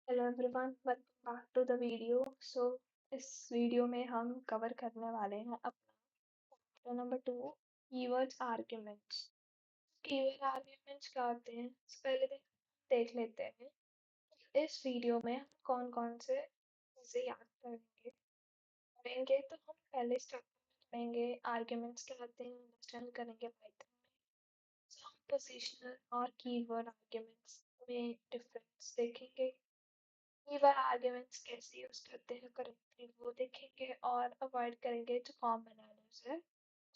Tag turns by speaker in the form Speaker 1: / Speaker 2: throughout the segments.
Speaker 1: Hello everyone, welcome back to the video. इस video में हम कवर करने वाले हैं अपना chapter number 2, keywords arguments. Keyword arguments क्या होते हैं, पहले देख लेते हैं। इस वीडियो में हम कौन कौन से चीज़ें याद करेंगे तो हम पहले स्टार्ट करेंगे आर्ग्यूमेंट्स क्या होते हैं, अंडरस्टैंड करेंगे पाइथन में। हम पोजिशनल और कीवर्ड आर्ग्यूमेंट्स में डिफरेंस देखेंगे। कीवर्ड आर्ग्यूमेंट्स कैसे यूज करते हैं करेक्टली वो देखेंगे और अवॉइड करेंगे जो कॉमन एरर्स है।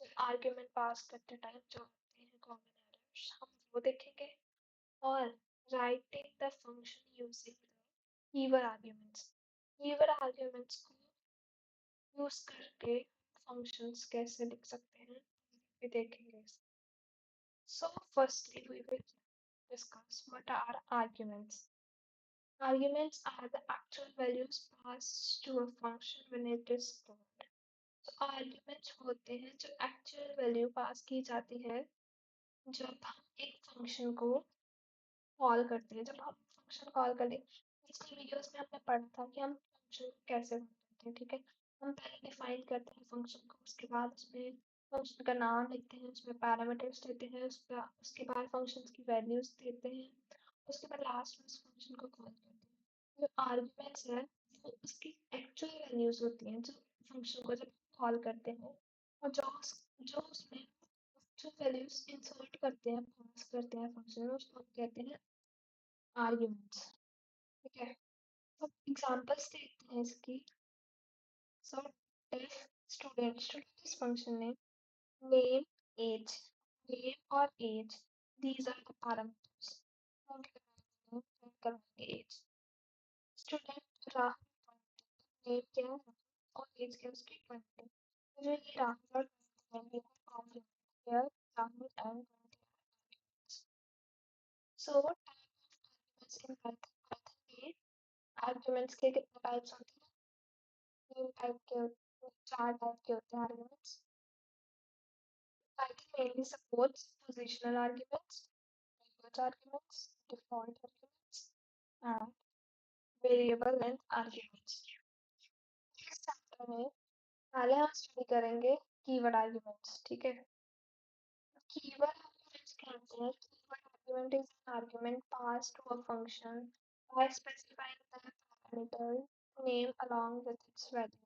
Speaker 1: तो आर्ग्यूमेंट पास करते टाइम जो आते हैं कॉमन एरर्स हम वो देखेंगे। और writing the function using the keyword arguments, keyword arguments को यूज करके फंक्शंस कैसे लिख सकते हैं ये देखेंगे। So firstly we will discuss what are arguments. Arguments are the actual values passed to a function when it is called. तो arguments होते हैं जो एक्चुअल वैल्यू पास की जाती है जब हम एक फंक्शन को कॉल करते हैं। जब हम फंक्शन कॉल करें, पिछली वीडियोस में हमने पढ़ा था कि हम फंक्शन कैसे करते हैं। ठीक है, हम पहले डिफाइन करते हैं फंक्शन को, उसके बाद उसमें फंक्शन का नाम लिखते हैं, उसमें पैरामीटर्स देते हैं, उसके बाद फंक्शन की वैल्यूज देते हैं, उसके बाद लास्ट में उस फंक्शन को कॉल करते हैं। जो आर्ग्यूमेंट्स है वो उसकी एक्चुअल वैल्यूज होती हैं जो फंक्शन को जब कॉल करते हैं, और जो उसमें जो वैल्यूज इंसर्ट करते हैं, पास करते हैं फंक्शन में, उसको हम कहते हैं आर्ग्यूमेंट्स। ठीक है, अब एग्जांपल्स देखते हैं इसकी। सो if student is function name age, name और age, these are the parameters। हम करेंगे age, स्टूडेंट राहुल, नेम क्या है और एज क्या है उसकी 20। तो जो ये राहुल और 20 है complement here Rahul and 20। So types in Python में आर्ग्यूमेंट्स के कितने टाइप्स होते हैं? 3 टाइप के होते हैं, 4 टाइप के होते हैं arguments. Python mainly supports positional arguments, language arguments, default arguments, and variable length arguments। इस चैप्टर में पहले हम स्टडी करेंगे कीवर्ड आर्ग्यूमेंट्स। ठीक है, कीवर्ड आर्ग्यूमेंट्स कहते हैं keyword argument is an argument pass to a function by specifying the parameter name along with its value।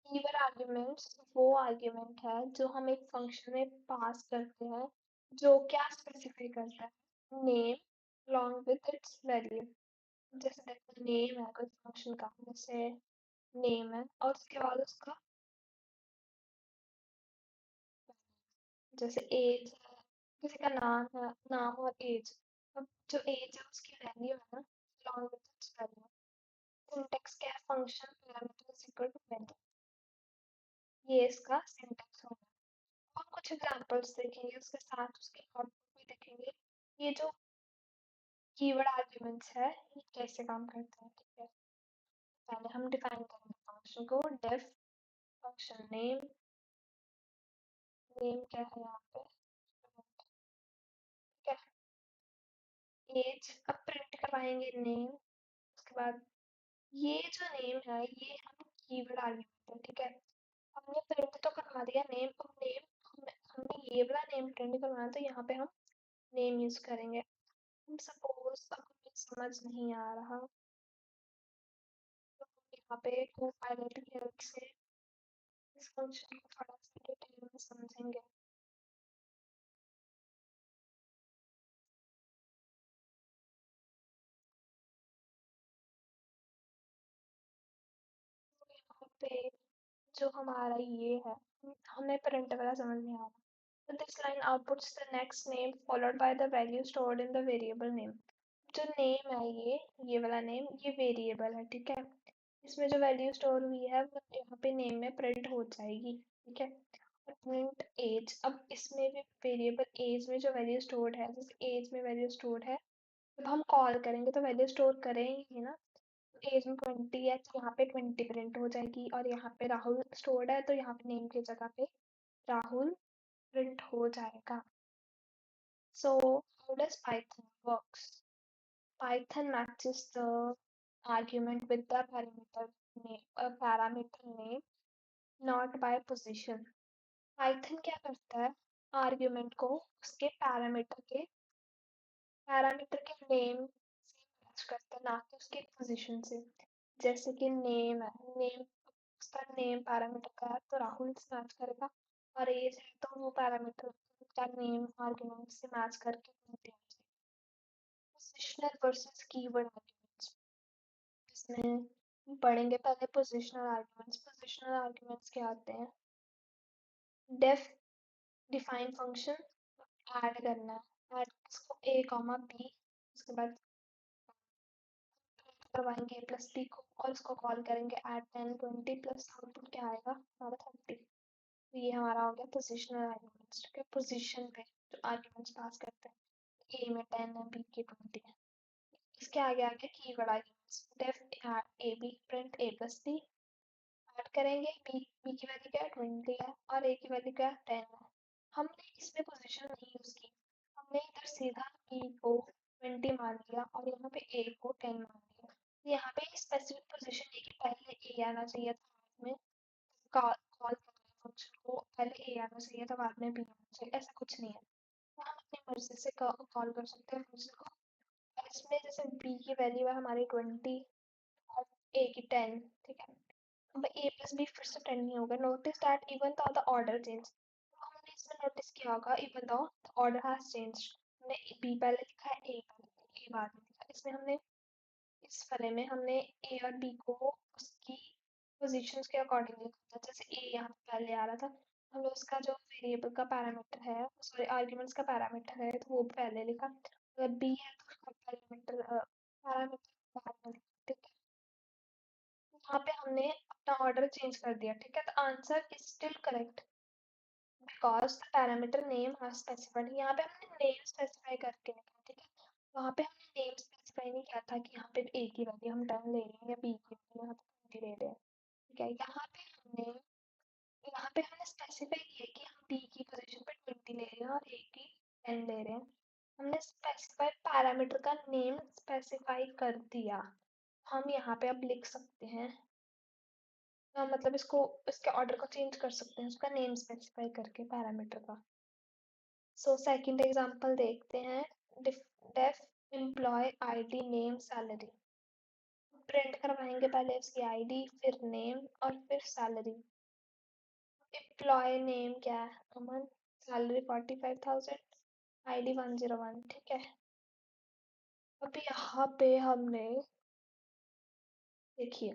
Speaker 1: Keyword arguments वो आर्ग्यूमेंट है जो हम एक फंक्शन में पास करते हैं, जो क्या स्पेसिफाई करता है, name along with its value। जैसे देखो नेम है कोई फंक्शन का, जैसे नेम है और उसके बाद उसका जैसे एज है, किसी का नाम है, नाम और एज। अब जो एज है उसकी वैल्यू है ना, along with its value। Syntax क्या है, function parameter is equal to value, ये इसका सिंटेक्स होगा। और कुछ एग्जांपल्स देखेंगे उसके साथ उसके आउटपुट भी देखेंगे। ये जो कीवर्ड आर्ग्यूमेंट्स है ये कैसे काम करते हैं। ठीक है, पहले हम डिफाइन करेंगे फंक्शन को। डेफ फंक्शन नेम, नेम क्या है यहाँ पे, ठीक है। एज, अब प्रिंट करवाएंगे नेम, उसके बाद ये जो नेम है ये हम कीवर्ड आर्ग्यूमेंट है। ठीक है, हमने प्रिंट तो करवा दिया नेम, और नेम हमने ये वाला नेम प्रिंट करवाना, तो यहाँ पे हम नेम यूज करेंगे। सपोज अब हमें समझ नहीं आ रहा तो हम यहाँ पे कोपायलट की हेल्प से इस फंक्शन को थोड़ा सा डिटेल में समझेंगे। तो यहाँ पे जो हमारा ये है, हमें प्रिंट वाला समझ नहीं आ रहा। So this line outputs the next name followed by the value stored in the variable name। जो नेम है ये वाला नेम ये वेरिएबल है। ठीक है, इसमें जो वैल्यू स्टोर हुई है वो यहाँ पे नेम में प्रिंट हो जाएगी। ठीक है, और प्रिंट एज, अब इसमें भी वेरिएबल एज में जो वैल्यू स्टोर्ड है, जैसे एज में वैल्यू स्टोर्ड है, जब हम कॉल करेंगे तो वैल्यू स्टोर करेंगे ना। एज में 20 है तो यहाँ पे 20 प्रिंट हो जाएगी, और यहाँ पे राहुल स्टोर्ड है तो यहाँ पे नेम की जगह पे राहुल प्रिंट हो जाएगा। So how does Python works? Python matches the argument with the parameter name, not by position. Python क्या करता है, आर्ग्यूमेंट को उसके पैरामीटर के नेम से मैच करता है, ना कि उसके पोजीशन से। जैसे कि नेम है, नेम उसका नेम पैरामीटर का है तो राहुल से मैच करेगा, और एज है तो वो पैरामीटर का नेम आर्ग्यूमेंट से मैच करके पोजिशनल वर्सेस कीवर्ड आर्ग्यूमेंट्स। इसमें पढ़ेंगे पहले पोजिशनल आर्ग्यूमेंट्स। पोजिशनल आर्ग्यूमेंट्स क्या आते हैं, डेफ डिफाइन फंक्शन ऐड करना है, ऐड इसको a कॉमा b, उसके बाद करवाएंगे a प्लस b को और इसको कॉल करेंगे एट 10 20 प्लस आउटपुट क्या आएगा हमारा 30। तो ये हमारा हो गया पोजिशनल आर्ग्यूमेंट्स। ठीक है, पोजीशन पे जो आर्ग्यूमेंट्स पास करते हैं, a में 10 है b के 20 है। इसके आगे आ गया keyword arguments, def a b print a plus b, add करेंगे b की वैल्यू क्या है 20 है और a की वैल्यू क्या है 10 है। हमने इसमें पोजीशन नहीं यूज की, हमने इधर सीधा b को 20 मान लिया और यहाँ पे a को 10 मान लिया। तो यहाँ पे स्पेसिफिक पोजीशन है कि पहले a आना चाहिए था, बाद में कॉल कर रहे हैं फंक्शन को, पहले a आना चाहिए था बाद में b आना चाहिए, ऐसा कुछ नहीं है। तो हम अपनी मर्जी से कॉल कर सकते हैं फंक्शन को। और इसमें जैसे b की वैल्यू है हमारी 20 और a की 10, ठीक है, अब a प्लस बी फिर से 10 नहीं होगा। Notice that even though the order change, हमने इसमें नोटिस किया होगा even though the order has changed, हमने b पहले लिखा है a बाद में लिखा है। इसमें हमने इस वाले में हमने a और b को उसकी पोजीशंस के अकॉर्डिंग लिखा था। जैसे a यहाँ पे पहले आ रहा था, हमने उसका जो वेरिएबल का पैरामीटर है, सॉरी आर्ग्यूमेंट्स का पैरामीटर है, तो वो पहले लिखा। अगर b है तो उसका पैरामीटर बाद में लिखा, ठीक है। यहाँ पे हमने अपना ऑर्डर चेंज कर दिया, ठीक है। तो answer is still correct because the parameter name are specified. यहाँ पे हमने नेम स्पेसिफाई करके लिखा, ठीक है। वहाँ पे हमने नेम स्पेसिफाई नहीं किया था कि यहाँ पे ए की वैल्यू हम 10 ले रहे हैं या बी की वैल्यू यहाँ पे 20 ले रहे हैं, ठीक है। यहाँ पे हमने स्पेसिफाई किया कि हम बी की पोजीशन पे 20 ले रहे हैं और ए की 10 ले रहे हैं। हमने स्पेसिफाई पैरामीटर का नेम स्पेसिफाई कर दिया। हम यहाँ पे अब लिख सकते हैं, मतलब इसको इसके ऑर्डर को चेंज कर सकते हैं उसका नेम स्पेसिफाई करके पैरामीटर का। सो सेकंड एग्जांपल देखते हैं, def employ ID name salary. Print करवाएंगे पहले उसकी आईडी फिर नेम और फिर सैलरी। एम्प्लॉय नेम क्या है अमन, सैलरी 45,000, आईडी 101, ठीक है। अब यहाँ पे हमने देखिए,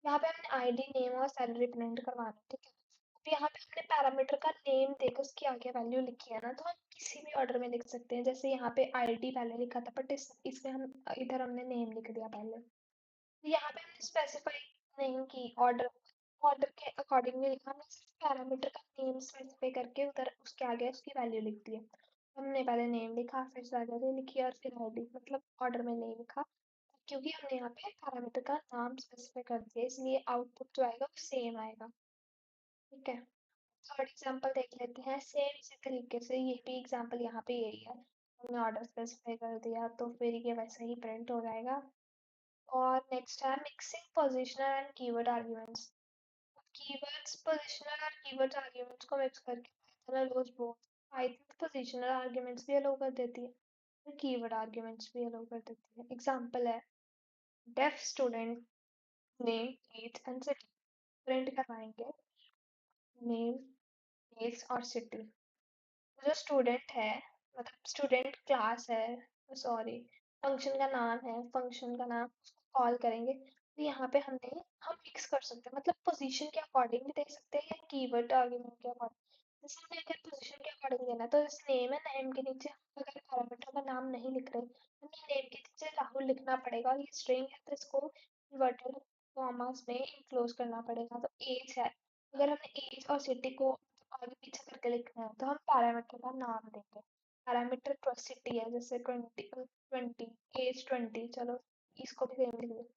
Speaker 1: यहाँ पे हमने आईडी नेम और सैलरी प्रिंट करवाना, ठीक है। अब यहाँ पे हमने पैरामीटर का नेम देकर उसकी आगे वैल्यू लिखी है ना, तो हम किसी भी ऑर्डर में लिख सकते हैं। जैसे यहाँ पे आईडी पहले लिखा था बट इसमें हम इधर हमने नेम लिख दिया पहले। तो यहाँ पे हमने स्पेसिफाई नहीं की ऑर्डर, ऑर्डर के अकॉर्डिंगली लिखा, हमने सिर्फ पैरामीटर का नेम स्पेसिफाई करके उधर उसके आगे उसकी वैल्यू लिख दी है। हमने पहले नेम लिखा फिर सैलरी लिखी और फिर आईडी, मतलब ऑर्डर में नहीं लिखा, क्योंकि हमने यहाँ पे पैरामीटर का नाम स्पेसिफाई कर दिया, इसलिए आउटपुट जो आएगा वो सेम आएगा, ठीक है। थर्ड एग्जांपल देख लेते हैं, सेम इसी तरीके से ये भी एग्जांपल यहाँ पे यही है, हमने ऑर्डर स्पेसिफाई कर दिया तो फिर ये वैसे ही प्रिंट हो जाएगा। और नेक्स्ट है mixing positional and keyword arguments. Keywords positional और कीवर्ड आर्ग्यूमेंट्स को मिक्स करके Python allows both, Python positional arguments भी अलाउ कर देती है और कीवर्ड आर्ग्यूमेंट्स भी अलाउ कर देती है। एग्जांपल है def student name age and city, print करवाएंगे नेम एज और सिटी। जो स्टूडेंट है, मतलब स्टूडेंट क्लास है, सॉरी फंक्शन का नाम है, फंक्शन का नाम कॉल करेंगे। तो यहाँ पे हम मिक्स कर सकते हैं, मतलब पोजीशन के अकॉर्डिंग भी दे सकते हैं या कीवर्ड आर्गुमेंट के अकॉर्डिंग। जैसे हमने अगर पोजीशन के अकॉर्डिंग देना है तो जैसे नेम है, नेम के नीचे हम अगर पैरामीटर का नाम नहीं लिख रहे, हमें नेम के नीचे राहुल लिखना पड़ेगा, और ये स्ट्रिंग है तो इसको इन्वर्टेड कॉमास में इनक्लोज करना पड़ेगा। तो एज है, अगर हमें एज और सिटी को आगे पीछे करके लिखना है तो हम पैरामीटर का नाम देंगे। पैरामीटर सिटी है, जैसे 20 एज 20, चलो इसको भी सेम लिख दो।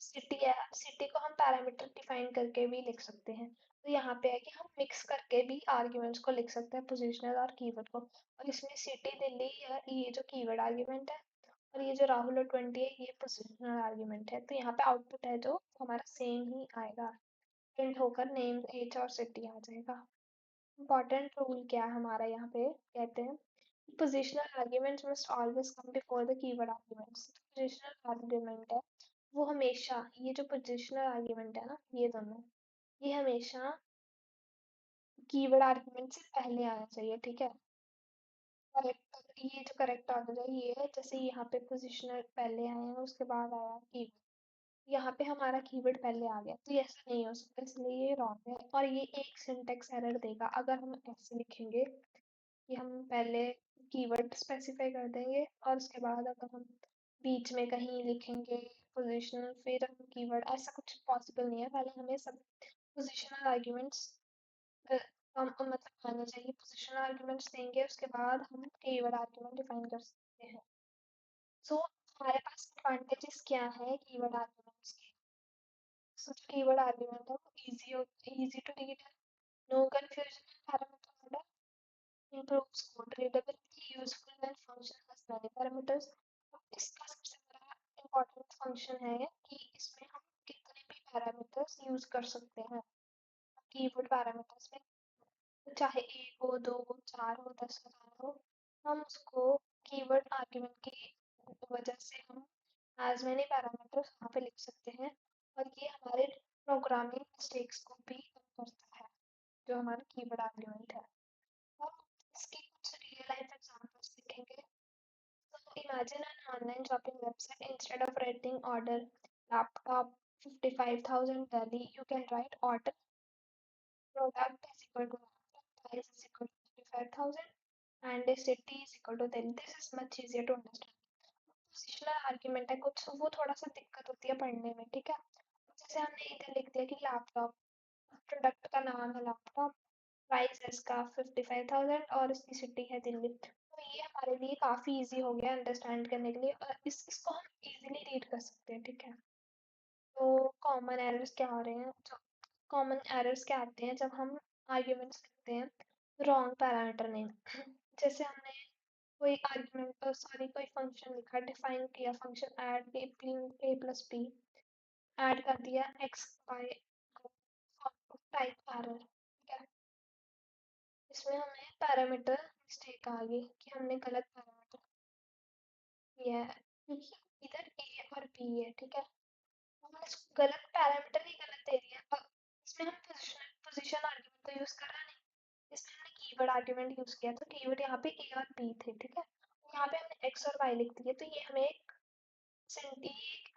Speaker 1: सिटी है, सिटी को हम पैरामीटर डिफाइन करके भी लिख सकते हैं। तो यहाँ पे है कि हम मिक्स करके भी आर्ग्यूमेंट्स को लिख सकते हैं, पोजिशनल और कीवर्ड को। और इसमें सिटी दिल्ली ये जो कीवर्ड आर्ग्यूमेंट है, और ये जो राहुल और 20 है ये पोजिशनल आर्ग्यूमेंट है, तो यहाँ पे आउटपुट है जो हमारा सेम ही आएगा, प्रिंट होकर नेम एज और सिटी आ जाएगा। इम्पॉर्टेंट रूल क्या है हमारा यहाँ पे, कहते हैं positional arguments must always come before the keyword arguments. Positional argument है वो हमेशा, ये जो पोजिशनल आर्ग्यूमेंट है ना ये दोनों, ये हमेशा कीवर्ड आर्ग्यूमेंट से पहले आना चाहिए, ठीक है। करेक्ट, ये जो करेक्ट ऑर्डर है ये है, जैसे यहाँ पे पोजिशनल पहले आए हैं उसके बाद आया कीवर्ड, यहाँ पे हमारा कीवर्ड पहले आ गया, तो ये ऐसा नहीं हो सकता, इसलिए ये रॉन्ग है और ये एक सिंटेक्स एरर देगा अगर हम ऐसे लिखेंगे कि हम पहले कीवर्ड स्पेसिफाई कर देंगे और उसके बाद अगर हम बीच में कहीं लिखेंगे पोजिशनल फिर हम कीवर्ड, ऐसा कुछ पॉसिबल नहीं है। पहले हमें सब पोजिशनल आर्ग्यूमेंट्स मतलब आना चाहिए, पोजिशनल आर्ग्यूमेंट्स देंगे उसके बाद हम कीवर्ड आर्ग्यूमेंट डिफाइन कर सकते हैं। सो हमारे पास एडवांटेजेस क्या है कीवर्ड आर्ग्यूमेंट्स के। सो जो कीवर्ड आर्ग्यूमेंट है वो इजी टू रीड है, no confusion, parameter order, improves code readability, useful when function has many parameters। अब इसका सबसे बड़ा इम्पोर्टेंट फंक्शन है कि इसमें हम कितने भी पैरामीटर्स यूज कर सकते हैं कीवर्ड पैरामीटर्स में, चाहे एक हो, दो हो, चार हो, 10,000 हो, हम उसको कीवर्ड आर्ग्यूमेंट की वजह से हम एज मैनी पैरामीटर्स वहाँ पे लिख सकते हैं और ये हमारे प्रोग्रामिंग मिस्टेक्स को भी कम करता है, जो हमारा कीवर्ड आर्ग्यूमेंट है। और इसके कुछ रियल लाइफ एग्जांपल्स देखेंगे। So imagine an online shopping website. Instead of writing order laptop 55,000 Delhi, you can write order product is equal to laptop, price is equal to 55,000 and the city is equal to Delhi. This is much easier to understand. Positional argument है कुछ, वो थोड़ा सा दिक्कत होती है पढ़ने में, ठीक है। जैसे हमने इधर लिख दिया कि लैपटॉप, प्रोडक्ट का नाम है लैपटॉप, प्राइस है इसका 55,000 और इसकी सिटी है दिल्ली, तो ये हमारे लिए काफ़ी इजी हो गया अंडरस्टैंड करने के लिए और इसको हम इजीली रीड कर सकते हैं, ठीक है। तो कॉमन एरर्स क्या हो रहे हैं, जो कॉमन एरर्स क्या आते हैं जब हम आर्ग्यूमेंट्स लिखते हैं रॉन्ग पैरामीटर नेम। जैसे हमने कोई आर्ग्यूमेंट सॉरी कोई फंक्शन लिखा, डिफाइन किया function add a plus b, add कर दिया एक्स बाय टाइप एरर, ठीक है। इसमें हमें पैरामीटर मिस्टेक आ गई कि हमने गलत पैरामीटर दिया है, क्योंकि इधर ए और बी है, ठीक है। हमने गलत पैरामीटर ही गलत दे दिया। अब इसमें हम पोजीशन आर्ग्यूमेंट तो यूज कर रहा नहीं, इसमें हमने कीवर्ड आर्ग्यूमेंट यूज किया, तो कीवर्ड यहाँ पे ए और बी थे, ठीक है। यहाँ पे हमने एक्स और वाई लिख दिए, तो ये हमें एक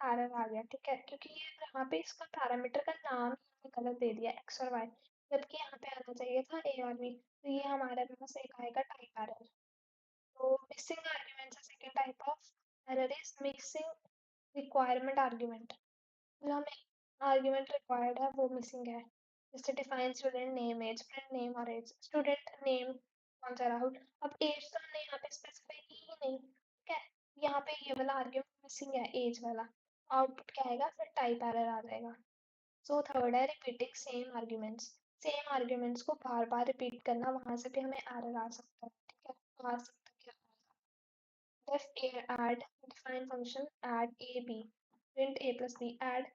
Speaker 1: एरर आ गया, ठीक है, क्योंकि ये यहाँ पे इसका पैरामीटर का नाम ही हमने गलत दे दिया एक्स और वाई, जबकि यहाँ पे आना चाहिए था ए और बी, तो ये हमारे पास एक आएगा टाइप एरर। तो मिसिंग आर्ग्यूमेंट का second type of error is missing requirement argument, जो हमें आर्ग्यूमेंट रिक्वायर्ड है वो मिसिंग है। जैसे define student name age, friend name और एज, स्टूडेंट नेम कौन सा राहुल, अब एज तो हमने यहाँ पे स्पेसिफाई की ही नहीं, ठीक है। यहाँ पे ये वाला आर्ग्यूमेंट मिसिंग है एज वाला, आउटपुट क्या आएगा फिर टाइप एरर आ जाएगा। सो थर्ड है repeating same arguments, same arguments को बार बार रिपीट करना, वहां से भी हमें एरर आ सकता है, ठीक है, आ सकता है क्या। def add define function add a b, print a plus b, add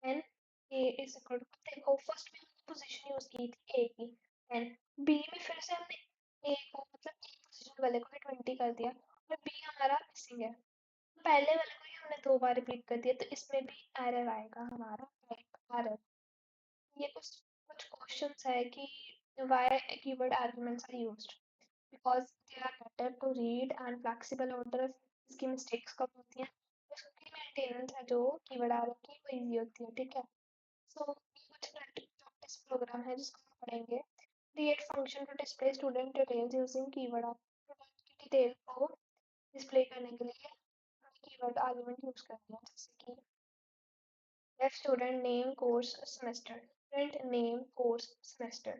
Speaker 1: n a is equal to, देखो फर्स्ट में हमने पोजीशन यूज की थी a की 10, b में फिर से हमने a को मतलब a पोजीशन वाले को 20 कर दिया और b हमारा मिसिंग है, पहले वाले को ही हमने 2 बार रिपीट कर दिया, तो इसमें भी एरर आएगा हमारा टाइप एरर। ये कुछ कुछ क्वेश्चंस है कि why keyword arguments are used, because they are better to read and flexible order, इसकी मिस्टेक्स कम होती हैं, उसकी मेंटेनेंस है जो कीवर्ड आर्ग्यूमेंट की वो इजी होती है, ठीक है। सो ये कुछ प्रैक्टिस प्रोग्राम है जिसको हम पढ़ेंगे। Create function to display student details using keyword argument, की डिटेल को डिस्प्ले करने के लिए कीवर्ड आर्ग्यूमेंट यूज करते हैं, जैसे कि def student name course semester, print name course semester,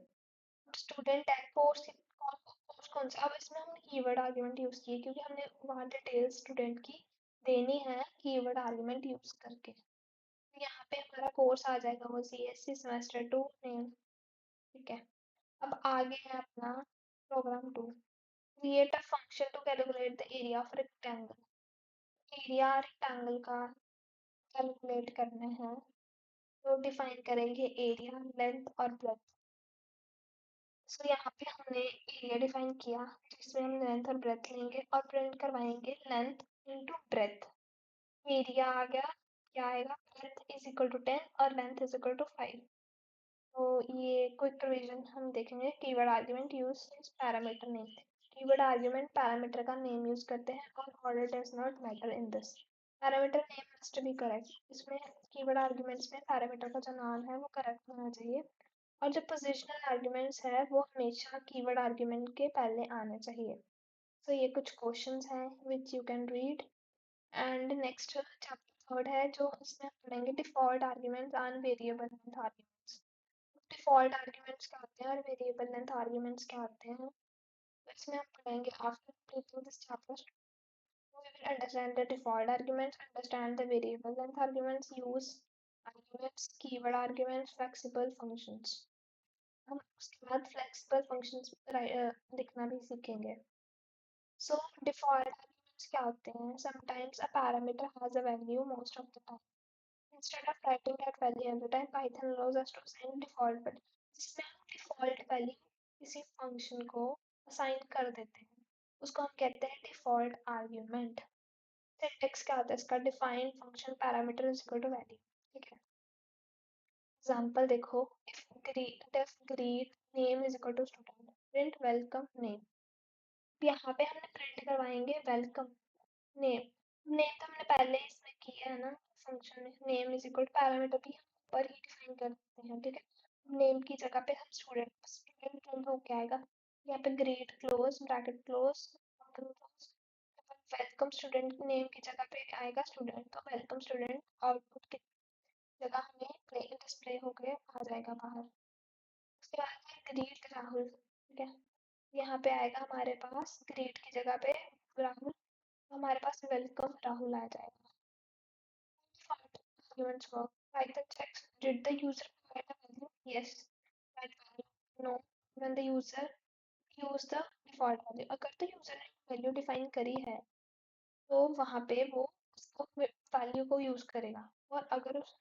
Speaker 1: student tag course course कौन सा, अब इसमें हमने कीवर्ड आर्ग्यूमेंट यूज किए क्योंकि हमने वहाँ डिटेल्स स्टूडेंट की देनी है कीवर्ड आर्ग्यूमेंट यूज करके, तो यहाँ पे हमारा कोर्स आ जाएगा वो CSC सेमेस्टर 2 नेम, ठीक है। अब आगे है अपना program 2, create a function to calculate the area of rectangle. Area rectangle का कैलकुलेट करना है तो डिफाइन करेंगे एरिया, लेंथ और ब्रेथ। सो यहाँ पे हमने एरिया डिफाइन किया जिसमें हम लेंथ और ब्रेथ लेंगे और प्रिंट करवाएंगे लेंथ इंटू ब्रेथ। एरिया आ गया, क्या आएगा, ब्रेथ इज इक्वल टू 10 और लेंथ इज इक्वल टू 5। तो ये क्विक रिवीजन हम देखेंगे। Keyword argument use parameter name. Keyword argument parameter का नेम यूज करते हैं और order does not matter in this. Parameter name must be correct. इसमें कीवर्ड आर्ग्यूमेंट्स में पैरामीटर का जो नाम है वो करेक्ट होना चाहिए और जो पोजिशनल आर्ग्यूमेंट्स है वो हमेशा कीवर्ड आर्ग्यूमेंट के पहले आने चाहिए। तो ये कुछ क्वेश्चंस हैं which you can read. And next chapter third है जो इसमें हम पढ़ेंगे default arguments and variable length arguments. Default arguments क्या होते हैं और वेरिएबल लेंथ आर्ग्यूमेंट्स क्या होते हैं, तो इसमें हम पढ़ेंगे after completing this chapter. We will understand the default arguments, understand the variable length arguments, use arguments, keyword arguments, flexible functions. हम उसके बाद flexible functions लिखना भी सीखेंगे. So default arguments क्या होते हैं? Sometimes a parameter has a value most of the time. Instead of writing that value every time, Python allows us to assign default value. जिसमें हम default value किसी function को assign कर देते हैं उसको हम कहते हैं default argument. सिंटेक्स क्या होता है इसका, define function parameter is equal to value. ठीक है, एग्जांपल देखो, if greet name is equal to student, print welcome name. यहाँ पे हमने प्रिंट करवाएंगे वेलकम नेम। नेम तो हमने पहले ही इसमें किया है ना फंक्शन में। Name is equal to parameter भी हम ऊपर ही डिफाइन कर देते हैं। ठीक है, नेम की जगह पे हम स्टूडेंट स्टूडेंट प्रिंट होके आएगा। यहाँ पे grade close bracket close close. Welcome student name की जगह पे आएगा स्टूडेंट, तो वेलकम स्टूडेंट आउटपुट की जगह हमें प्ले डिस्प्ले होके आ जाएगा बाहर। उसके बाद है ग्रीट राहुल। ठीक है, यहाँ पे आएगा हमारे पास ग्रीट की जगह पे राहुल, हमारे पास वेलकम राहुल आ जाएगा। Arguments work. Python checks, did the user provide a value? Yes. Right value. No. When the user use the default value. अगर तो यूजर ने वैल्यू डिफाइन करी है तो वहाँ पे वो उसको वैल्यू को यूज करेगा, और अगर उस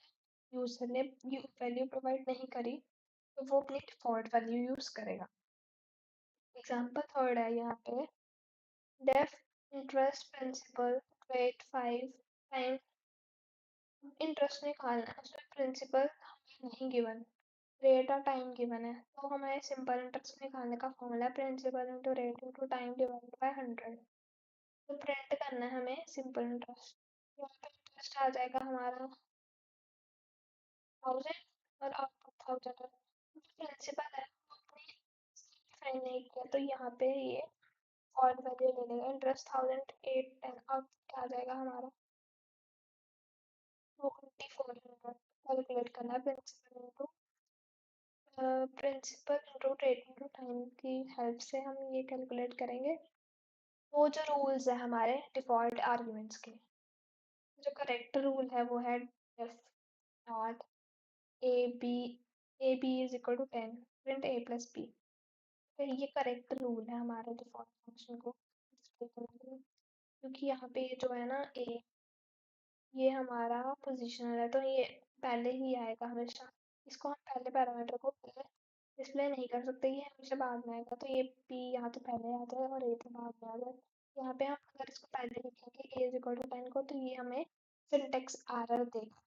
Speaker 1: यूजर ने वैल्यू प्रोवाइड नहीं करी तो वो अपनी डिफॉल्ट वैल्यू यूज करेगा। एग्जाम्पल थर्ड है यहाँ पे, def interest principal rate 5 time. Interest निकालना है, उसमें प्रिंसिपल हमें नहीं गिवन, रेट और टाइम गिवन है, तो हमें सिंपल इंटरेस्ट निकालने का फॉर्मूला है principal into rate into time divided by 100। तो प्रिंट करना है हमें सिंपल इंटरेस्ट। यहाँ पे इंटरेस्ट आ जाएगा हमारा 1000 और आउटपुट 1000 है। प्रिंसिपल है वो अपनी डिफाइन नहीं किया तो यहाँ पे ये और वैल्यू ले लेगा। इंटरेस्ट 1000 8 10 आउटपुट क्या आ जाएगा हमारा, वो 2400। कैलकुलेट करना है principal into rate into time की हेल्प से हम ये कैलकुलेट करेंगे। वो जो रूल्स है हमारे डिफॉल्ट आर्ग्यूमेंट्स के, जो करेक्ट रूल है वो है def not a b is equal to 10 print a plus b. फिर ये करेक्ट रूल है हमारे डिफॉल्ट फंक्शन को डिस्प्ले करने के लिए, क्योंकि यहाँ पे जो है ना ए, ये हमारा पोजिशनल है तो ये पहले ही आएगा हमेशा। इसको हम पहले पैरामीटर को पहले डिस्प्ले नहीं कर सकते, ये हमेशा बाद में आएगा। तो ये पी यहाँ तो पहले आ जाए और ए तो बाद में आ जाए। यहाँ पे हम अगर इसको पहले लिखेंगे ए इज इक्वल टू 10 को तो ये हमें सिंटेक्स एरर देगा।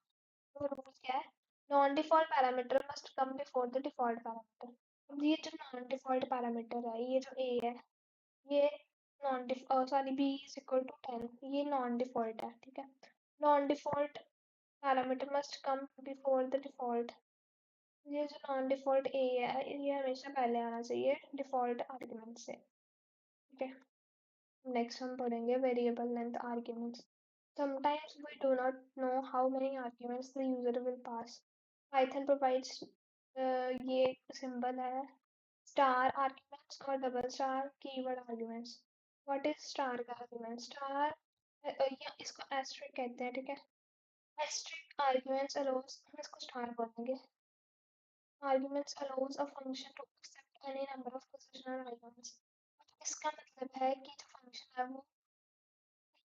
Speaker 1: तो रूल क्या है, non default parameter must come before the default parameter. अब ये जो नॉन डिफॉल्ट पैरामीटर है, ये जो ए है, ये non sorry b is equal to 10, ये नॉन डिफॉल्ट है। ठीक है, non default parameter must come before the default. ये जो नॉन डिफॉल्ट ए है ये हमेशा पहले आना चाहिए डिफॉल्ट आर्ग्यूमेंट से। ठीक है, नेक्स्ट हम पढ़ेंगे variable length arguments. Sometimes we do not know how many arguments the user will pass. Python provides ये सिंबल है स्टार आर्ग्यूमेंट्स और double star keyword arguments. What is star का आर्ग्यूमेंट, स्टार या इसको एस्ट्रिक कहते हैं। ठीक है, एस्ट्रिक आर्ग्यूमेंट्स अलोज, हम इसको स्टार बोलेंगे। Arguments allows a function to accept any number of positional arguments. इसका मतलब है कि जो फंक्शन है वो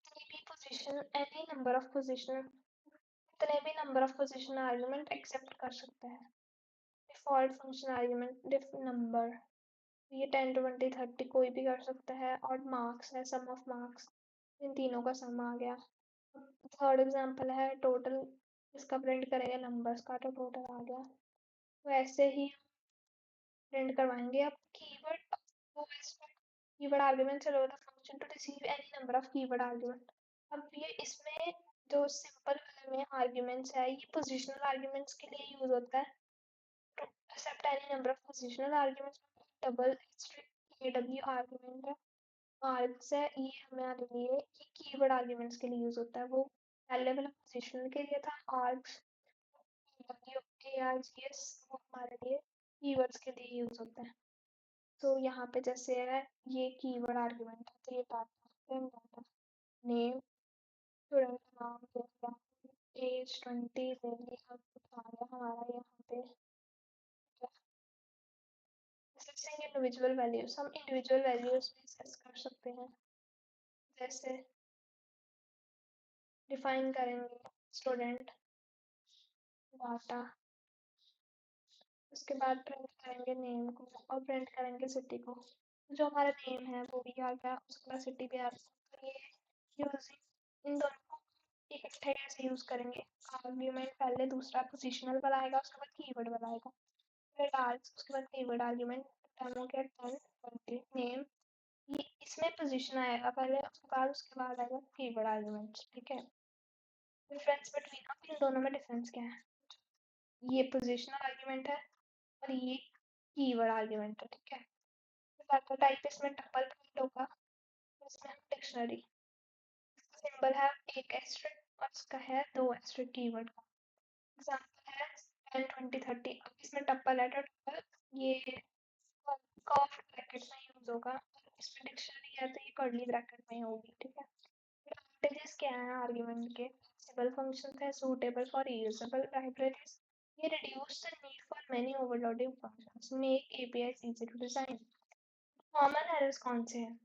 Speaker 1: कितनी भी position any number of position, कितने भी number of position argument accept कर सकते हैं। Default function argument def number, ये 10 20 30 कोई भी कर सकता है। और मार्क्स है, सम ऑफ मार्क्स, इन तीनों का सम आ गया। थर्ड एग्जांपल है टोटल, इसका प्रिंट करेंगे नंबर्स का तो टोटल आ गया। वैसे ही प्रिंट करवाएंगे। अब कीवर्ड आर्गुमेंट चलो the function to receive any number of keyword argument. अब ये इसमें जो सिंपल वाले में आर्गुमेंट्स है ये पोजिशनल आर्गुमेंट्स के लिए यूज होता है। to accept any number of positional arguments, double AW argument है। आर्ग्स है ये हमारे लिए, ये कीवर्ड आर्गुमेंट्स के लिए यूज होता है। वो पहले वाला पोजिशनल के लिए था आर्ग्स, ARGS वो हमारे लिए कीवर्ड्स के लिए यूज होता है। तो यहाँ पे जैसे है ये कीवर्ड आर्गुमेंट है, तो ये डाटा नेम, स्टूडेंट का नाम दे दिया, एज 20 दे दिया, आ गया हमारा यहाँ पे assessing individual values। हम individual values भी assess कर सकते हैं, जैसे डिफाइन करेंगे स्टूडेंट डाटा, उसके बाद प्रिंट करेंगे नेम को और प्रिंट करेंगे सिटी को। जो हमारा नेम है वो भी आ गया, उसके बाद सिटी भी आ गया। तो ये यूजिंग इन दोनों को इकट्ठे कैसे यूज करेंगे, आर्ग्यूमेंट पहले दूसरा पोजिशनल वाला आएगा, उसके बाद कीवर्ड वाला आएगा, फिर आर्ग्स, उसके बाद कीवर्ड आर्ग्यूमेंट, डेमो के 10 20 नेम, ये इसमें पोजीशन आएगा पहले, उसके बाद आएगा कीवर्ड आर्गुमेंट। ठीक है, डिफरेंस बिटवीन, अब इन दोनों में डिफरेंस क्या है, ये पोजीशनल आर्गुमेंट है और ये कीवर्ड आर्गुमेंट है। ठीक है, डाटा टाइप इसमें टपल प्रिंट होगा, इसमें हम डिक्शनरी, इसका सिंबल है एक एस्ट्रिक और इसका है 2 एस्ट्रिक कीवर्ड का। एग्जांपल है 10 20 30, अब इसमें टपल है तो टपल ये कर्व ब्रैकेट में यूज होगा, इसमें डिक्शनरी है तो ये कर्ली ब्रैकेट में होगी। ठीक है, एडवांटेजेस क्या है आर्गुमेंट के, फ्लेक्सिबल फंक्शंस है, सूटेबल फॉर रीयूजेबल लाइब्रेरीज, ये reduce the need for many overloading functions, make APIs easy to design. Common errors कौन से हैं,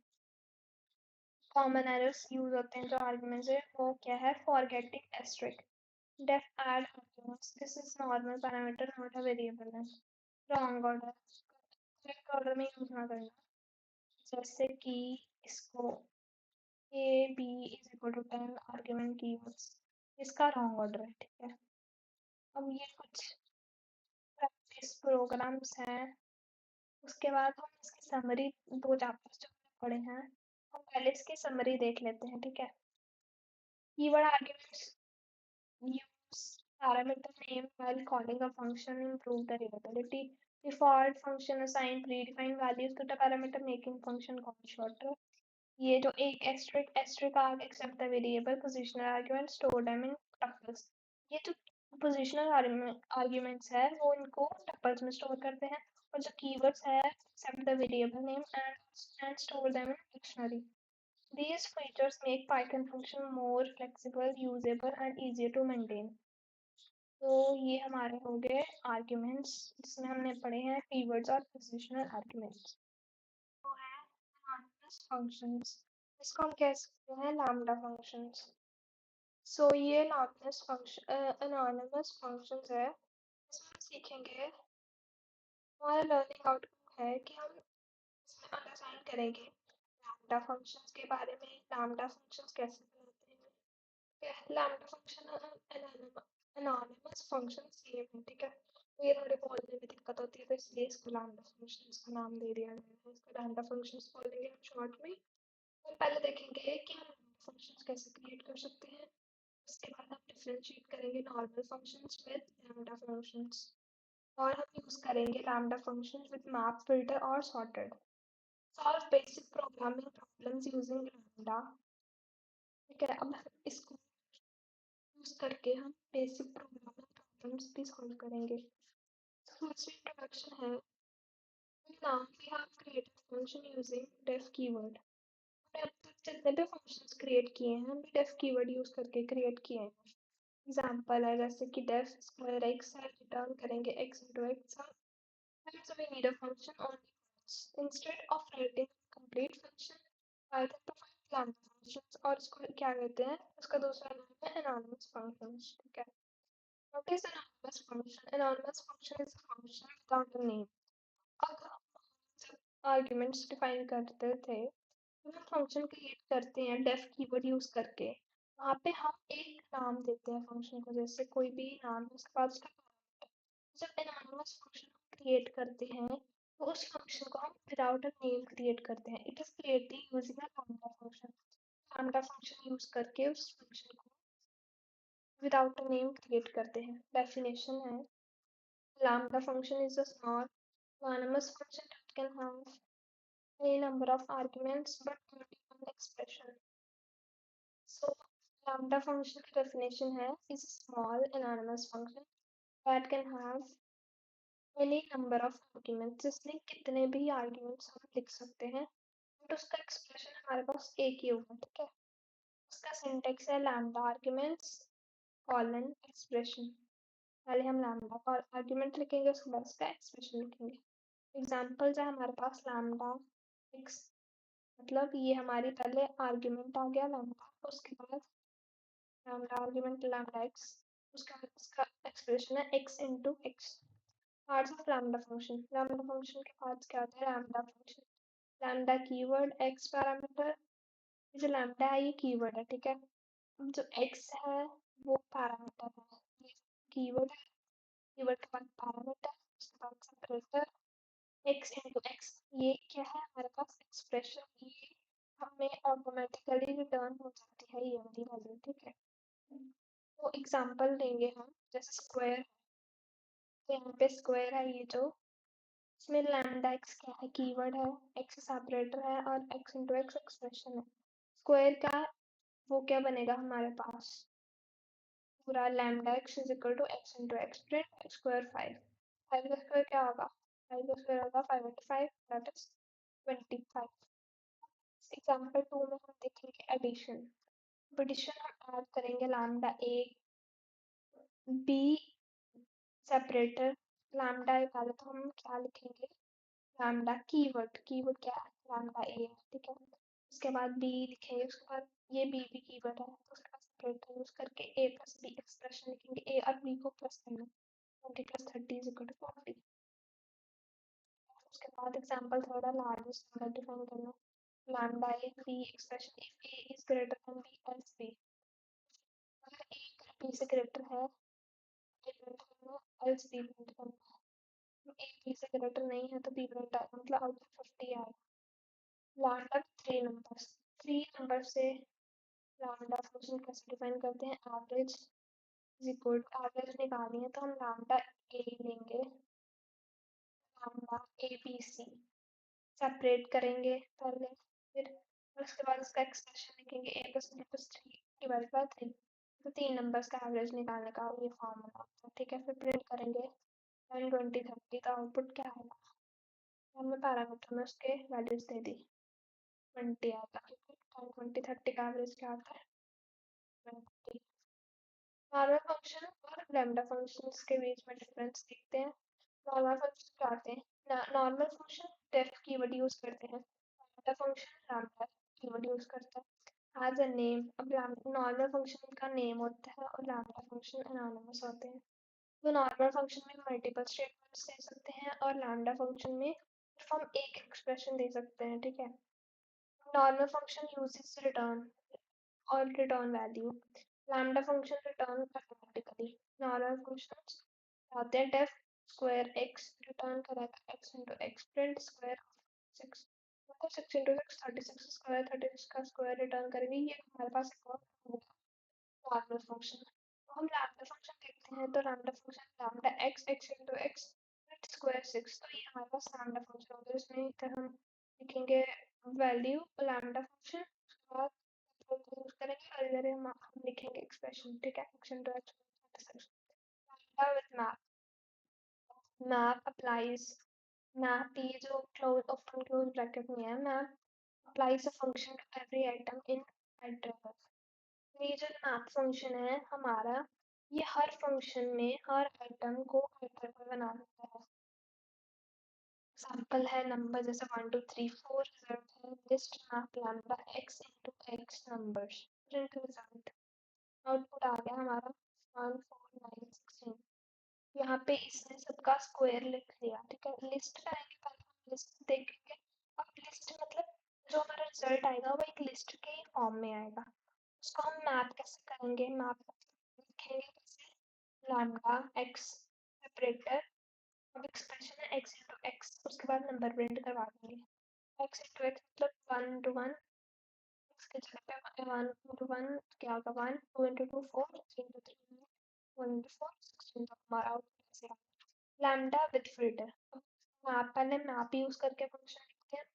Speaker 1: कॉमन एरर्स यूज होते हैं जो आर्गुमेंट्स है वो क्या है, forgetting asterisk, def add arguments, this is normal parameter not a variable है, wrong order, करेक्ट ऑर्डर में यूज ना करना, जैसे कि इसको a b is equal to 10 argument keywords, इसका रॉन्ग ऑर्डर है। ठीक है, अब ये कुछ प्रैक्टिस प्रोग्राम्स हैं, उसके बाद हम इसकी समरी, 2 चैप्टर्स जो हमने पढ़े हैं हम पहले इसकी समरी देख लेते हैं। ठीक है, keyword arguments use parameter name while calling a function, improve the readability, default function assign predefined values to the parameter making function call shorter, ये जो एक asterisk args accept the variable positional argument store them in tuples, ये जो positional arguments है वो इनको tuples में store करते हैं, और जो कीवर्ड्स है accept the variable name and store them in dictionary. These features make Python function more flexible, usable and easier to maintain। तो ये हमारे हो गए आर्ग्यूमेंट्स, जिसमें हमने पढ़े हैं कीवर्ड्स और पोजिशनल आर्ग्यूमेंट्स। तो है anonymous functions, इसको हम कह सकते हैं lambda functions। सो ये anonymous functions है, इसमें हम सीखेंगे, हमारा लर्निंग आउटकम है कि हम इसमें अंडरस्टैंड करेंगे lambda functions के बारे में, lambda functions कैसे बनाते हैं, lambda function anonymous function same है। ठीक है, तो ये थोड़े बोलने में दिक्कत होती है तो इसलिए इसको lambda functions का नाम दे दिया गया है, इसको lambda functions बोलेंगे हम शॉर्ट में। तो पहले देखेंगे कि हम फंक्शंस कैसे क्रिएट कर सकते हैं, उसके बाद हम डिफरेंशिएट करेंगे normal functions with lambda functions, और हम यूज करेंगे lambda functions with map filter और sorted, solve basic programming problems using lambda. ठीक है, अब इसको यूज करके हम बेसिक प्रोग्रामिंग प्रॉब्लम्स भी सॉल्व करेंगे। फर्स्ट इंट्रोडक्शन है, now we have created function using def keyword, अब तक जितने भी फंक्शंस क्रिएट किए हैं हम डेफ कीवर्ड यूज करके क्रिएट किए हैं। एग्जाम्पल है जैसे कि डेफ स्क्वायर एक्स है, रिटर्न करेंगे x into x, so we need a function only once instead of writing complete function, Python provides lambda functions और इसको क्या कहते हैं, इसका दूसरा नाम है एनोनिमस फंक्शंस, ठीक है। What is anonymous function? Anonymous function is a function without a name. अगर हम जब आर्ग्यूमेंट्स डिफाइन करते थे तो हम फंक्शन क्रिएट करते हैं डेफ कीवर्ड यूज करके, वहाँ पे हम एक नाम देते हैं फंक्शन को, जैसे कोई भी नाम है उसके बाद उसका जब एनोनिमस फंक्शन क्रिएट करते हैं तो उस फंक्शन को हम विदाउट अ नेम क्रिएट करते हैं। It is created using a lambda function. Lambda function use करके उस फंक्शन को विदाउट अ नेम क्रिएट करते हैं। डेफिनेशन है lambda function is a small anonymous function that can have any number of arguments but only one expression. So lambda function की definition है is a small anonymous function that can have any number of arguments, जिसमें कितने भी arguments हम लिख सकते हैं but उसका एक्सप्रेशन हमारे पास एक ही होगा, ठीक है। उसका सिंटेक्स है लैम्डा आर्ग्यूमेंट्स कॉलन एक्सप्रेशन। पहले हम लैम्डा आर्ग्यूमेंट लिखेंगे, उसके बाद उसका एक्सप्रेशन लिखेंगे। एग्जाम्पल्स है हमारे पास लैम्डा एक्स, मतलब ये हमारी पहले आर्ग्यूमेंट आ गया लैम्डा, उसके बाद लैम्डा आर्ग्यूमेंट लैम्डा एक्स, उसके बाद इसका एक्सप्रेशन है x into x. Parts of lambda function, lambda function के पार्ट्स क्या होते हैं? Lambda function, lambda keyword x parameter, जो लैम्डा है ये कीवर्ड है, ठीक है। जो एक्स है वो पैरामीटर है, ये कीवर्ड है, कीवर्ड के बाद पैरामीटर, उसके बाद सेपरेटर एक्स इंटू एक्स, ये क्या है हमारे पास एक्सप्रेशन, ये हमें ऑटोमेटिकली रिटर्न हो जाती है ये वाली वैल्यू, ठीक है। तो एग्जांपल देंगे हम, जैसे स्क्वायर, तो यहाँ पे स्क्वायर है ये जो, इसमें लैम्डा एक्स क्या है? कीवर्ड है, एक्स सेपरेटर है और एक्स इंटू एक्स एक्सप्रेशन है। स्क्वायर का वो क्या बनेगा हमारे पास, पूरा lambda x is equal to x into x, print x square 5, 5 का स्क्वायर क्या होगा? 5 का स्क्वायर होगा 5 इंटू 5 दैट इज 25। एग्जाम्पल 2 में हम देखेंगे एडिशन। एडिशन हम ऐड करेंगे lambda A B separator, lambda A पहले तो हम क्या लिखेंगे, लैम्डा कीवर्ड, कीवर्ड क्या है? लैम्डा ए है, ठीक है। उसके बाद बी लिखेंगे, उसके बाद ये बी भी कीवर्ड है तो उसके बाद सेपरेटर यूज करके ए प्लस बी एक्सप्रेशन लिखेंगे, ए और बी को प्लस करना, 20 प्लस 30 इज इक्वल टू 40। उसके बाद एग्जांपल थर्ड है लार्जेस्ट नंबर डिफाइन करना, lambda A b expression if a is greater than b else b, अगर ए बी से ग्रेटर है ए प्रिंट करना, एल्स बी प्रिंट करना, ए बी से ग्रेटर नहीं है तो बी प्रिंट आएगा, मतलब आउटपुट 50 आएगा। लैम्डा 3 नंबर्स, 3 नंबर से लैम्डा फंक्शन कैसे डिफाइन करते हैं? Average is equal to, average निकालनी है तो हम लैम्डा ए लेंगे, लैम्डा ए बी सी सेपरेट करेंगे पहले, फिर उसके बाद उसका एक्सप्रेशन लिखेंगे A plus B plus 3 divide by 3, तो 3 नंबर्स का एवरेज निकालने का ये फॉर्मूला होता है, ठीक है। फिर प्रिंट करेंगे 10 20 30, तो आउटपुट क्या आएगा? हमने पैरामीटर में उसके वैल्यूज दे दी, 20 आएगा, 10 20 30 का एवरेज क्या आता है? 20। नॉर्मल फंक्शन और लैम्डा फंक्शंस के बीच में डिफरेंस देखते हैं। नॉर्मल फंक्शन क्या होते हैं? Normal function def keyword use करते हैं, lambda function lambda keyword use करता है। एज अ नेम, अब नॉर्मल फंक्शन का नेम होता है और लैम्डा फंक्शन एनोनिमस होते हैं। तो नॉर्मल फंक्शन में मल्टीपल स्टेटमेंट्स दे सकते हैं और लैम्डा फंक्शन में सिर्फ हम एक एक्सप्रेशन दे सकते हैं, ठीक है। नॉर्मल फंक्शन यूजेस रिटर्न और return value. Lambda function return automatically. Normal functions होते हैं def square x return करेगा x into x, print square of 6, मतलब 6 into 6 36 square, 36 का square return करेंगे, ये हमारे पास एक और होगा नॉर्मल फंक्शन। तो हम लैम्डा फंक्शन देखते हैं, तो lambda function lambda x x into x print square 6, तो ये हमारे पास लैम्डा फंक्शन होगा, इसमें इधर हम लिखेंगे वैल्यू लैम्डा फंक्शन, उसके बाद यूज करेंगे और इधर हम लिखेंगे एक्सप्रेशन, ठीक है। Action to expression with map, map applies, map ये जो क्लोज ओपन क्लोज ब्रैकेट में है, map applies a function to every item in address. ये जो मैप फंक्शन है हमारा, ये हर फंक्शन में हर आइटम को एड्रेस में बना देता है। एग्जाम्पल है नंबर जैसे 1 2 3 4, रिजल्ट है list map lambda x into X numbers, print result. Output आ गया हमारा 1 4 9 16। यहाँ पे इसने सबका स्क्वायर लिख लिया, ठीक है। लिस्ट करेंगे, पहले हम लिस्ट देखेंगे। अब लिस्ट मतलब जो हमारा रिजल्ट आएगा वो एक लिस्ट के फॉर्म में आएगा। उसको हम मैप कैसे करेंगे, मैप लिखेंगे कैसे, लैम्डा एक्स सेपरेटर। अब एक्सप्रेशन है x इंटू एक्स, उसके बाद नंबर प्रिंट करवा देंगे। x इंटू एक्स मतलब 1 इंटू 1, एक्स के जगह पे 1 इंटू 1 क्या होगा 1, 2 इंटू 2 4, 3 इंटू 3 1 इंटू 4 16 तक हमारा आउटपुट ऐसे आएगा। लैम्डा विद फिल्टर, मैप पहले मैप यूज करके फंक्शन लिखते हैं।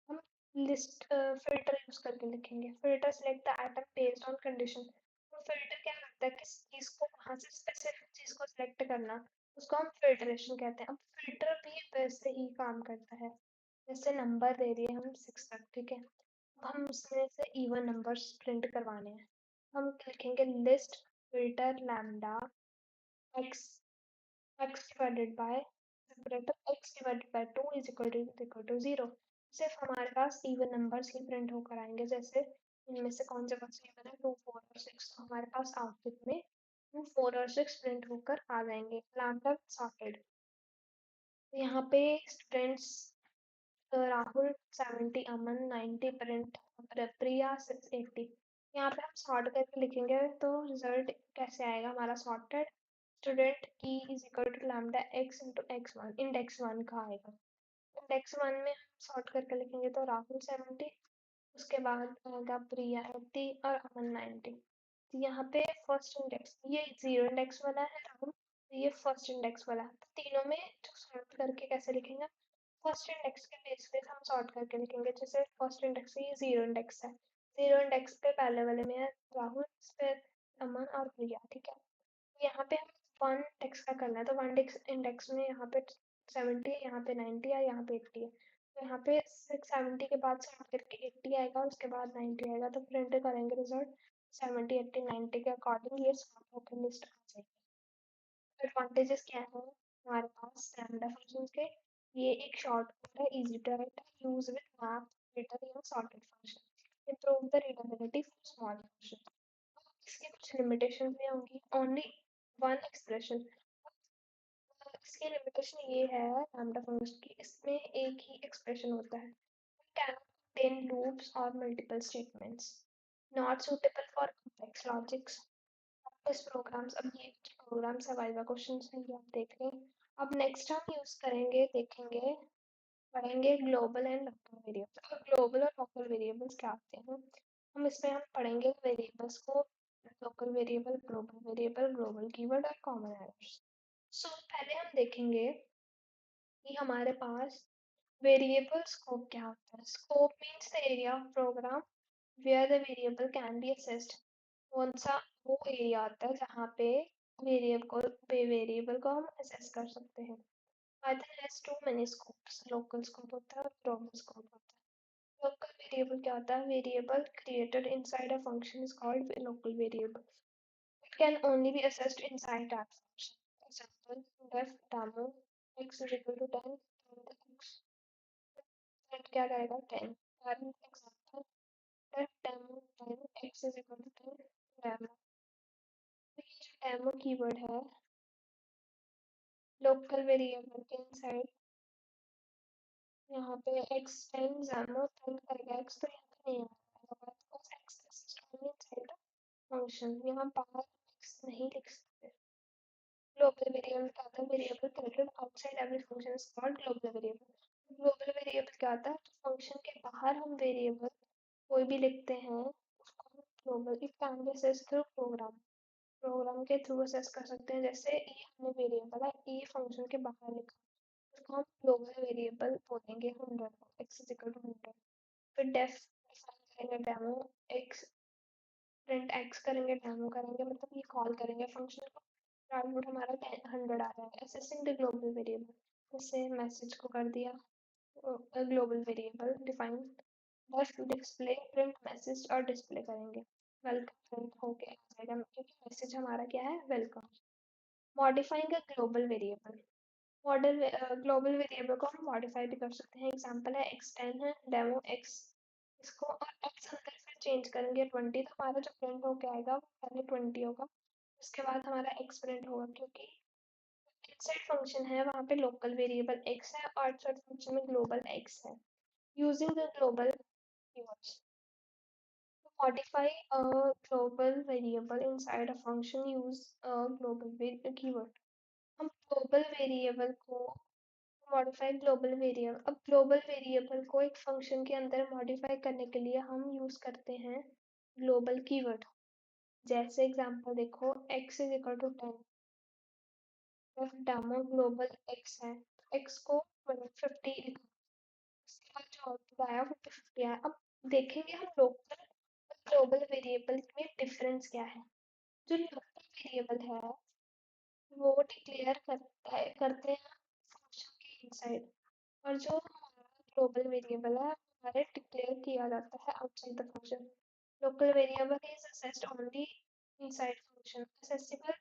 Speaker 1: हम लिस्ट फिल्टर यूज करके लिखेंगे। Filter select the item based on condition. तो फिल्टर क्या करता है, किस चीज को कहाँ से स्पेसिफिक चीज को सिलेक्ट करना, उसको हम फिल्टरेशन कहते हैं। अब फिल्टर भी वैसे ही काम करता है, जैसे नंबर दे दिए हम 6 तक, ठीक है। अब हम उसमें से इवन नंबर्स प्रिंट करवाने हैं। हम लिखेंगे list filter lambda x, x divided by separator x divided by 2 is equal to 0। सिर्फ हमारे पास इवन नंबर्स ही प्रिंट होकर आएंगे, जैसे इनमें से कौन सा इवन है 2 4 और 6, तो हमारे पास आउटपुट में 2 4 और 6 प्रिंट होकर आ जाएंगे। लैम्डा सॉर्टेड, यहाँ पे स्टूडेंट्स राहुल 70, अमन 90, प्रिंट प्रिया 680। यहाँ पे हम सॉर्ट करके लिखेंगे तो रिजल्ट कैसे आएगा हमारा sorted, student key is equal to lambda x into x one, index one का आएगा। इंडेक्स वन में हम सॉर्ट करके लिखेंगे तो राहुल 70, उसके बाद आएगा प्रिया 80 और अमन 90। तो यहाँ पे फर्स्ट इंडेक्स ये जीरो इंडेक्स वाला है राहुल, तो ये फर्स्ट इंडेक्स वाला है। तो तीनों में जो सॉर्ट करके कैसे लिखेंगे, फर्स्ट इंडेक्स के बेस पे हम सॉर्ट करके लिखेंगे। जैसे फर्स्ट इंडेक्स ये जीरो इंडेक्स है, जीरो इंडेक्स पे पहले वाले में है राहुल, फिर अमन और प्रिया, ठीक है। यहाँ पे हम वन इंडेक्स का करना है, तो वन इंडेक्स में यहाँ पे 70 है, यहाँ पे 90 है, यहाँ पे 80 है। तो यहाँ पे 70 के बाद सॉर्ट करके 80 आएगा और उसके बाद 90 आएगा, तो प्रिंट करेंगे रिजल्ट 70 80 90 के अकॉर्डिंग ये सॉर्ट होकर लिस्ट आ जाएगी। एडवांटेजेस क्या है हमारे पास लैम्डा फंक्शन के, ये एक शॉर्ट कोड है, easy to write, use with map filter या sorted function, improve the readability for small function। इसके कुछ लिमिटेशन भी होंगी, ओनली वन एक्सप्रेशन। इसकी लिमिटेशन ये है लैम्डा फंक्शन की, इसमें एक ही एक्सप्रेशन होता है, can contain loops or multiple statements, not suitable for complex logics। इस प्रोग्राम्स, अब ये प्रोग्राम्स है वाइवा क्वेश्चंस हैं, ये आप देख रहे हैं। अब नेक्स्ट हम यूज करेंगे, देखेंगे, पढ़ेंगे ग्लोबल एंड लोकल वेरिएबल्स। अब ग्लोबल और लोकल वेरिएबल्स क्या होते हैं, हम इसमें हम पढ़ेंगे वेरिएबल्स को, लोकल वेरिएबल, ग्लोबल कीवर्ड और कॉमन एरर्स। सो पहले हम देखेंगे कि हमारे पास वेरिएबल स्कोप क्या होता है। Scope means the area of program where the variable can be accessed. कौन सा वो एरिया आता है जहाँ पे वेरिएबल को हम असेस कर सकते हैं। Python has two many scopes, local scope होता है और ग्लोबल स्कोप होता है। लोकल वेरिएबल क्या होता है, variable created inside a function is called local variable. It can only B assessed inside that function. Example def demo x is equal to 10 and x print क्या करेगा 10। For example def demo 10 x is equal to 10 demo। तो ये जो demo keyword है local variable के inside, यहाँ पे x 10 demo print करेगा x, तो यहाँ पे नहीं आएगा because x exists only inside the function, यहाँ बाहर x नहीं लिख सकते। ग्लोबल वेरिएबल क्या होता है, variable created outside every function is called global variable. Global variable क्या होता है, तो फंक्शन के बाहर हम वेरिएबल कोई भी लिखते हैं उसको हम global, it can be accessed through program, program के थ्रू असेस कर सकते हैं। जैसे ये हमने वेरिएबल है, ये फंक्शन के बाहर लिखा, उसको हम ग्लोबल वेरिएबल बोलेंगे 100 को, x इज इक्वल टू 100। फिर डेफ डिफाइन करेंगे डेमो x, प्रिंट x करेंगे, डेमो करेंगे, मतलब ये कॉल करेंगे फंक्शन को, आउटपुट हमारा 100 आ जाएगा। असेसिंग द ग्लोबल वेरिएबल, जैसे मैसेज को कर दिया ग्लोबल वेरिएबल डिफाइन, बस डिस्प्ले प्रिंट मैसेज और डिस्प्ले करेंगे, वेलकम प्रिंट होके आ जाएगा क्योंकि मैसेज हमारा क्या है welcome. Modifying a global variable, model global variable को हम मॉडिफाई भी कर सकते हैं। एग्जांपल है x10 है, डेमो x, इसको और x अंदर फिर चेंज करेंगे 20, तो हमारा जो प्रिंट होके आएगा वो पहले 20 होगा, उसके बाद हमारा x प्रिंट होगा, क्योंकि इनसाइड फंक्शन है वहाँ पे लोकल वेरिएबल x है और आउटसाइड फंक्शन में ग्लोबल x है। Using the global keywords to modify a global variable inside a function, use a global keyword। हम ग्लोबल वेरिएबल को मॉडिफाई ग्लोबल वेरिएबल, अब ग्लोबल वेरिएबल को एक फंक्शन के अंदर मॉडिफाई करने के लिए हम यूज करते हैं ग्लोबल कीवर्ड। जैसे एग्जांपल देखो, x इज इक्वल टू 10, जब डेमो ग्लोबल x है तो x को 50 लिखा, उसके बाद जो आउटपुट आया वो 50 आया। अब देखेंगे हम लोकल और ग्लोबल वेरिएबल में डिफरेंस क्या है। जो लोकल वेरिएबल है वो डिक्लेयर करते हैं फंक्शन के इनसाइड, और जो हमारा ग्लोबल वेरिएबल है हमारे डिक्लेयर किया जाता है outside the function. Local variable is assessed only inside function. Accessible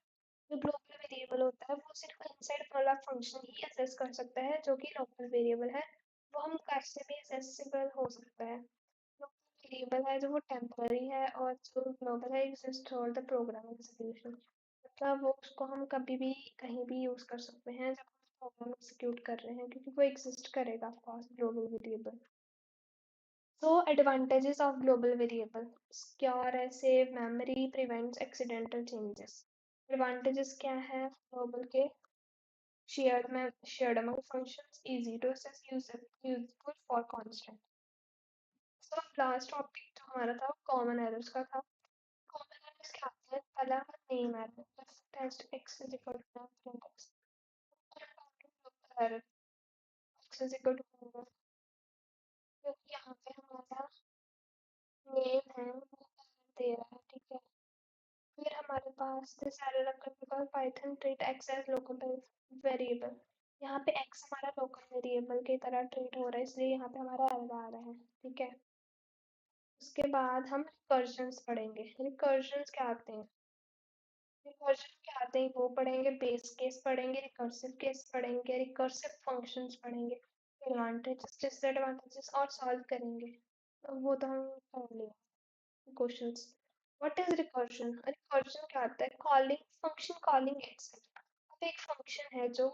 Speaker 1: जो ग्लोबल वेरिएबल होता है वो सिर्फ इनसाइड वाला फंक्शन ही असेस कर सकता है, जो कि लोकल वेरिएबल है वो हम कैसे भी असेसिबल हो सकता है। लोकल वेरिएबल है जो वो टेम्पररी है, और जो ग्लोबल है exist through the program execution, मतलब वो उसको हम कभी भी कहीं भी यूज कर सकते हैं जब हम प्रोग्राम एग्जीक्यूट कर रहे हैं, क्योंकि वो एग्जिस्ट करेगा of course global variable. So advantages of global variable, secure है, save memory, prevents accidental changes. Advantages क्या है ग्लोबल के? shared among functions, easy to access, useful for constant। So last topic जो हमारा था कॉमन एरर्स का था। Common errors क्या आते हैं? पहला name error, test x is equal to print x, error x is equal to, क्योंकि यहाँ पे हमारा नेम है वो error दे रहा है, ठीक है। फिर हमारे पास this error occurs because python treat x as local variable। यहाँ पे x हमारा लोकल वेरिएबल की तरह ट्रीट हो रहा है, इसलिए यहाँ पे हमारा एरर आ रहा है, ठीक है। उसके बाद हम रिकर्जन्स पढ़ेंगे। रिकर्जन्स क्या आते हैं? रिकर्जन क्या आते हैं वो पढ़ेंगे, बेस केस पढ़ेंगे, रिकर्सिव केस पढ़ेंगे, रिकर्सिव फंक्शंस पढ़ेंगे, एडवांटेजेस डिसएडवांटेजेस और सॉल्व करेंगे। तो वो तो हम कर लिए questions. What is recursion? Recursion क्या होता है? Calling function, calling itself. अब एक फंक्शन है जो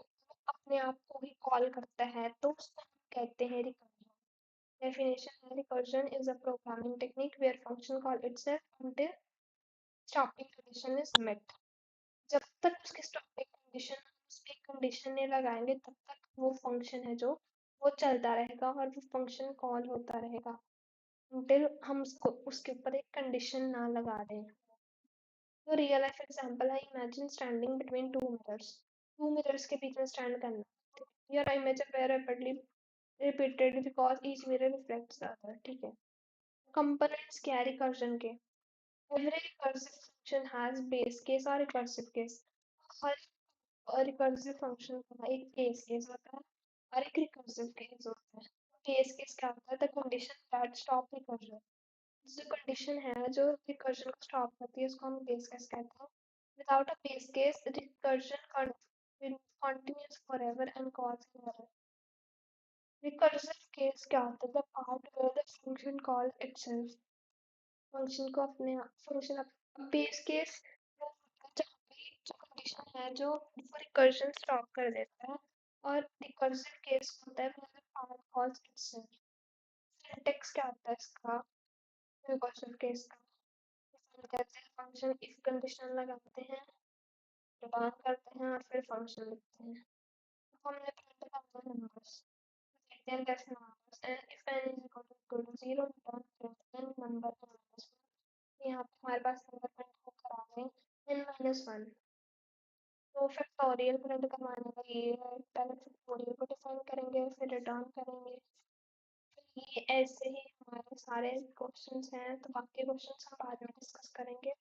Speaker 1: अपने आप को ही कॉल करता है तो उसको हम कहते हैं रिकर्जन। डेफिनेशन है, recursion is a programming technique where function call itself until stopping condition is met। जब तक उसकी स्टॉपिंग कंडीशन, उस पे कंडीशन नहीं लगाएंगे तब तक वो फंक्शन है जो वो चलता रहेगा और वो फंक्शन कॉल होता रहेगा until हम उसको उसके ऊपर एक कंडीशन ना लगा दें। तो रियल लाइफ एग्जांपल है, imagine standing between two mirrors के बीच में स्टैंड करना। Your image appear rapidly repeated because each mirror reflects the other, ठीक है। कंपोनेंट्स क्या है रिकर्जन के? Every recursive function has base case और रिकर्सिव केस। हर रिकर्सिव फंक्शन का एक बेस केस होता है और एक रिकर्सिव केस होता है। बेस केस क्या होता है? The condition that stop recursion. जो कंडीशन है जो रिकर्जन को स्टॉप करती है उसको हम बेस केस कहते हैं। Without a base case recursion continues forever and cause an error। Recursive case क्या होता है? The part where the function call itself, function को अपने फंक्शन बेस केस वो होता है जहाँ पे जो कंडीशन है जो वो रिकर्जन स्टॉप कर देता है, और रिकर्सिव केस होता है where the part calls itself. Syntax क्या होता है इसका रिकर्सिव केस का? कहते हैं फंक्शन इफ कंडीशन लगाते हैं, रिटर्न करते हैं और फिर फंक्शन लिखते हैं। तो हमने प्रिंट करना है नंबर्स, देखते हैं कैसे numbers. And if n is equal to 0 return print n number minus 1। यहाँ पे हमारे पास नंबर प्रिंट होकर आ गए n माइनस 1। तो फैक्टोरियल प्रिंट करवाने का ये है, पहले फैक्टोरियल को डिफाइन करेंगे फिर रिटर्न करेंगे। ये ऐसे ही हमारे सारे क्वेश्चंस हैं, तो बाकी क्वेश्चंस हम बाद में डिस्कस करेंगे।